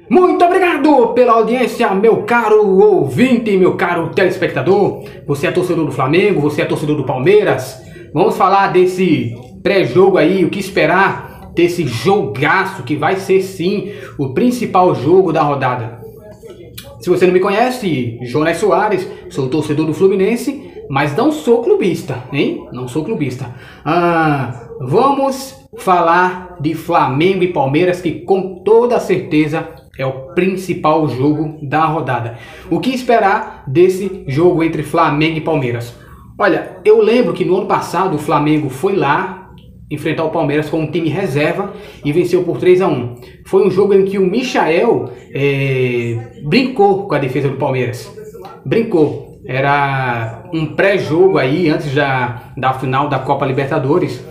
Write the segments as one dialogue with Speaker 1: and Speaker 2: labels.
Speaker 1: Muito obrigado pela audiência, meu caro ouvinte, meu caro telespectador. Você é torcedor do Flamengo, você é torcedor do Palmeiras. Vamos falar desse pré-jogo aí, o que esperar desse jogaço que vai ser sim o principal jogo da rodada. Se você não me conhece, Jonas Soares, sou torcedor do Fluminense, mas não sou clubista, hein? Não sou clubista. Vamos falar de Flamengo e Palmeiras, que com toda certeza é o principal jogo da rodada. O que esperar desse jogo entre Flamengo e Palmeiras? Olha, eu lembro que no ano passado o Flamengo foi lá enfrentar o Palmeiras com um time reserva e venceu por 3-1. Foi um jogo em que o Michael brincou com a defesa do Palmeiras. Brincou. Era um pré-jogo aí, antes da final da Copa Libertadores.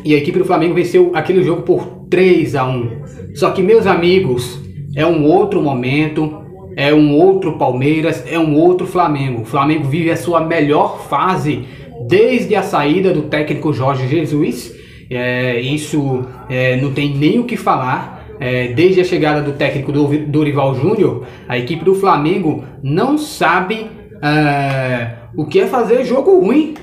Speaker 1: E a equipe do Flamengo venceu aquele jogo por 3-1. Só que, meus amigos, é um outro momento, é um outro Palmeiras, é um outro Flamengo. O Flamengo vive a sua melhor fase desde a saída do técnico Jorge Jesus. Isso não tem nem o que falar. Desde a chegada do técnico Dorival Júnior, a equipe do Flamengo não sabe o que é fazer jogo ruim.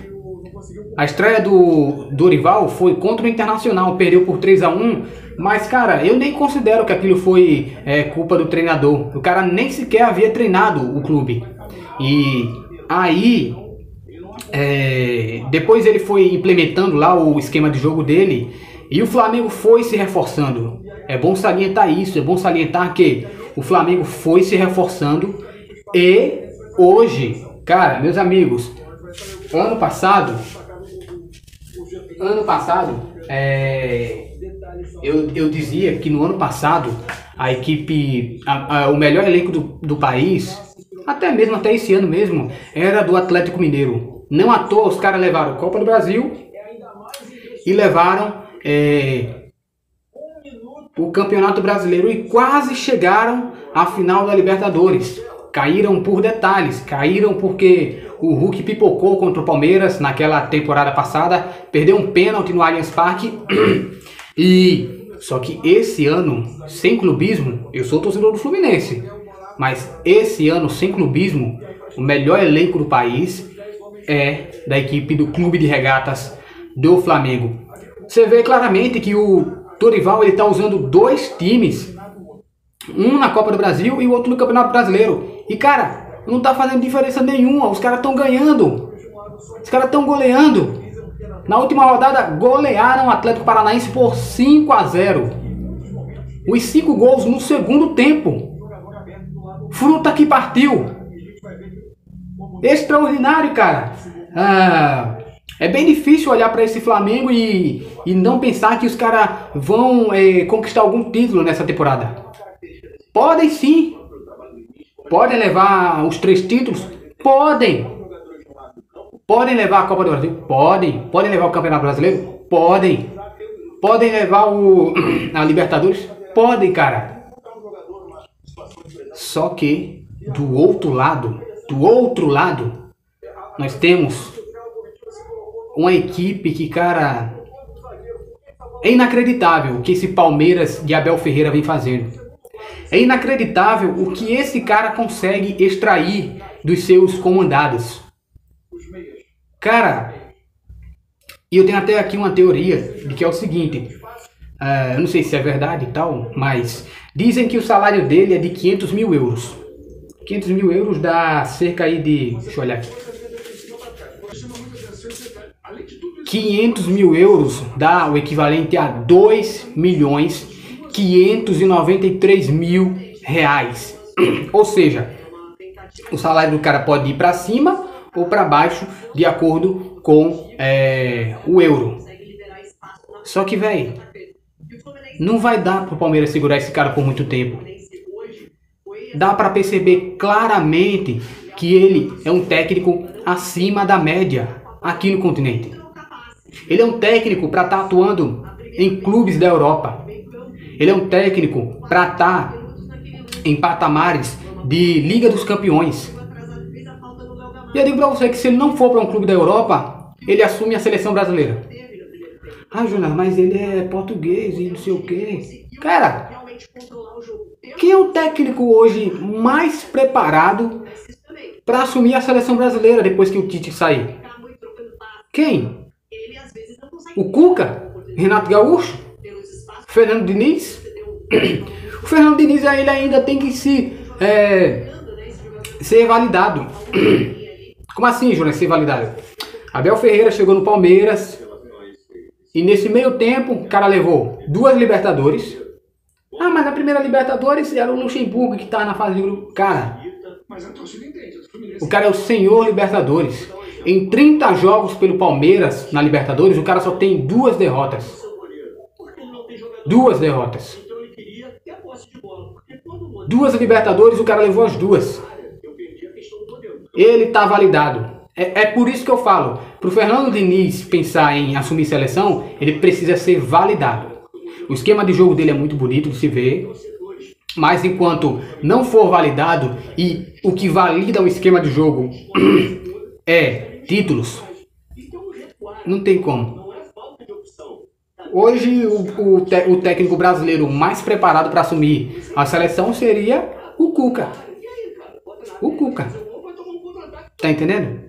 Speaker 1: A estreia do Dorival foi contra o Internacional, perdeu por 3-1, mas cara, eu nem considero que aquilo foi culpa do treinador. O cara nem sequer havia treinado o clube. E aí, depois ele foi implementando lá o esquema de jogo dele e o Flamengo foi se reforçando. É bom salientar isso, é bom salientar que o Flamengo foi se reforçando e hoje, cara, meus amigos, ano passado, eu dizia que no ano passado a equipe, o melhor elenco do país, até esse ano mesmo, era do Atlético Mineiro. Não à toa os caras levaram a Copa do Brasil e levaram o Campeonato Brasileiro e quase chegaram à final da Libertadores. Caíram por detalhes, caíram porque o Hulk pipocou contra o Palmeiras naquela temporada passada, perdeu um pênalti no Allianz Parque. Só que esse ano, sem clubismo, eu sou torcedor do Fluminense, mas esse ano, sem clubismo, o melhor elenco do país é da equipe do Clube de Regatas do Flamengo. Você vê claramente que o Dorival está usando dois times, um na Copa do Brasil e o outro no Campeonato Brasileiro. E cara, não tá fazendo diferença nenhuma, os caras estão ganhando, os caras estão goleando. Na última rodada golearam o Atlético Paranaense por 5-0. Os 5 gols no segundo tempo. Fruta que partiu. Extraordinário, cara. É bem difícil olhar para esse Flamengo e não pensar que os caras vão conquistar algum título nessa temporada. Podem sim. Podem levar os 3 títulos? Podem. Podem levar a Copa do Brasil? Podem. Podem levar o Campeonato Brasileiro? Podem. Podem levar a Libertadores? Podem, cara. Só que do outro lado, nós temos uma equipe que, cara, é inacreditável o que esse Palmeiras de Abel Ferreira vem fazendo. É inacreditável o que esse cara consegue extrair dos seus comandados. Cara, e eu tenho até aqui uma teoria de que é o seguinte, eu não sei se é verdade e tal, mas dizem que o salário dele é de 500 mil euros. 500 mil euros dá cerca aí de, deixa eu olhar aqui, 500 mil euros dá o equivalente a 2.593.000 reais. Ou seja, o salário do cara pode ir para cima ou para baixo de acordo com o euro. Só que, velho, não vai dar pro Palmeiras segurar esse cara por muito tempo. Dá para perceber claramente que ele é um técnico acima da média aqui no continente. Ele é um técnico para estar atuando em clubes da Europa. Ele é um técnico para estar em patamares de Liga dos Campeões. E eu digo para você que se ele não for para um clube da Europa, ele assume a seleção brasileira. Ah, Jonas, mas ele é português e não sei o quê. Cara, Quem é o técnico hoje mais preparado para assumir a seleção brasileira depois que o Tite sair? Quem? O Cuca? Renato Gaúcho? Fernando Diniz? O Fernando Diniz ele ainda tem que ser validado. Como assim, Jonas, ser validado? Abel Ferreira chegou no Palmeiras e nesse meio tempo o cara levou 2 Libertadores. Ah, mas na primeira Libertadores era o Luxemburgo que tá na fase de grupo. Cara, o cara é o senhor Libertadores. Em 30 jogos pelo Palmeiras na Libertadores, o cara só tem 2 derrotas. 2 derrotas. 2 Libertadores, o cara levou as 2. Ele tá validado. É por isso que eu falo, pro Fernando Diniz pensar em assumir seleção, ele precisa ser validado. O esquema de jogo dele é muito bonito de se ver, mas enquanto não for validado e o que valida o esquema de jogo é títulos, não tem como. Hoje o técnico brasileiro mais preparado para assumir a seleção seria o Cuca. O Cuca. Tá entendendo?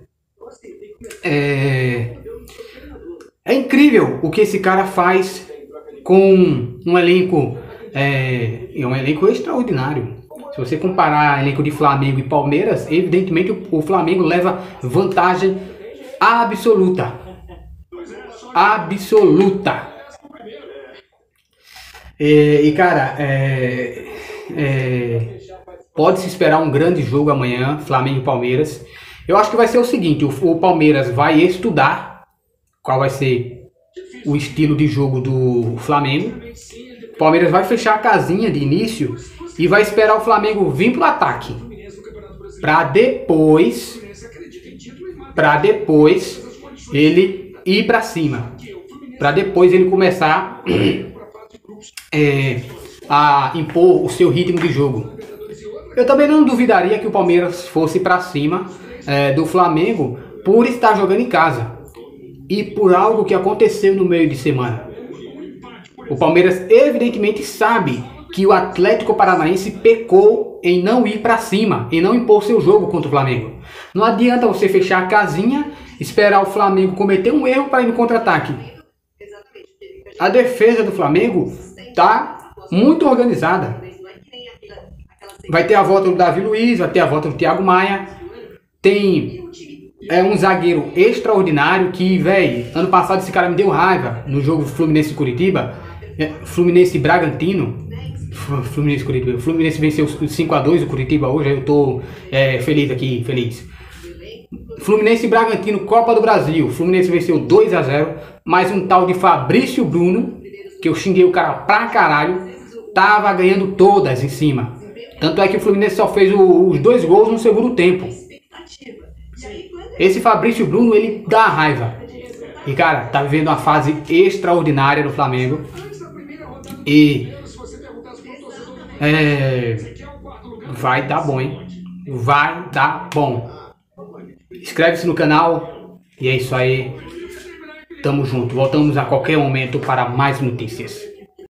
Speaker 1: É incrível o que esse cara faz com um elenco, um elenco extraordinário. Se você comparar elenco de Flamengo e Palmeiras, evidentemente o Flamengo leva vantagem absoluta. Absoluta. Cara, pode-se esperar um grande jogo amanhã, Flamengo e Palmeiras. Eu acho que vai ser o seguinte, o Palmeiras vai estudar qual vai ser o estilo de jogo do Flamengo. O Palmeiras vai fechar a casinha de início e vai esperar o Flamengo vir pro ataque. Para depois ele ir para cima. Para depois ele começar a impor o seu ritmo de jogo. Eu também não duvidaria que o Palmeiras fosse para cima do Flamengo por estar jogando em casa e por algo que aconteceu no meio de semana. O Palmeiras evidentemente sabe que o Atlético Paranaense pecou em não ir para cima, em não impor seu jogo contra o Flamengo. Não adianta você fechar a casinha, esperar o Flamengo cometer um erro para ir no contra-ataque. A defesa do Flamengo tá muito organizada. Vai ter a volta do Davi Luiz, vai ter a volta do Thiago Maia. Tem um zagueiro extraordinário que, velho, ano passado esse cara me deu raiva no jogo Fluminense Curitiba. Fluminense Bragantino. Fluminense venceu 5-2 o Curitiba hoje, eu tô feliz aqui, feliz. Fluminense Bragantino, Copa do Brasil. Fluminense venceu 2-0. Mais um tal de Fabrício Bruno, que eu xinguei o cara pra caralho, tava ganhando todas em cima. Tanto é que o Fluminense só fez os 2 gols no segundo tempo. Esse Fabrício Bruno, ele dá raiva. E cara, tá vivendo uma fase extraordinária no Flamengo. E vai dar bom, hein? Vai dar bom. Inscreve-se no canal. E é isso aí. Tamo junto. Voltamos a qualquer momento para mais notícias.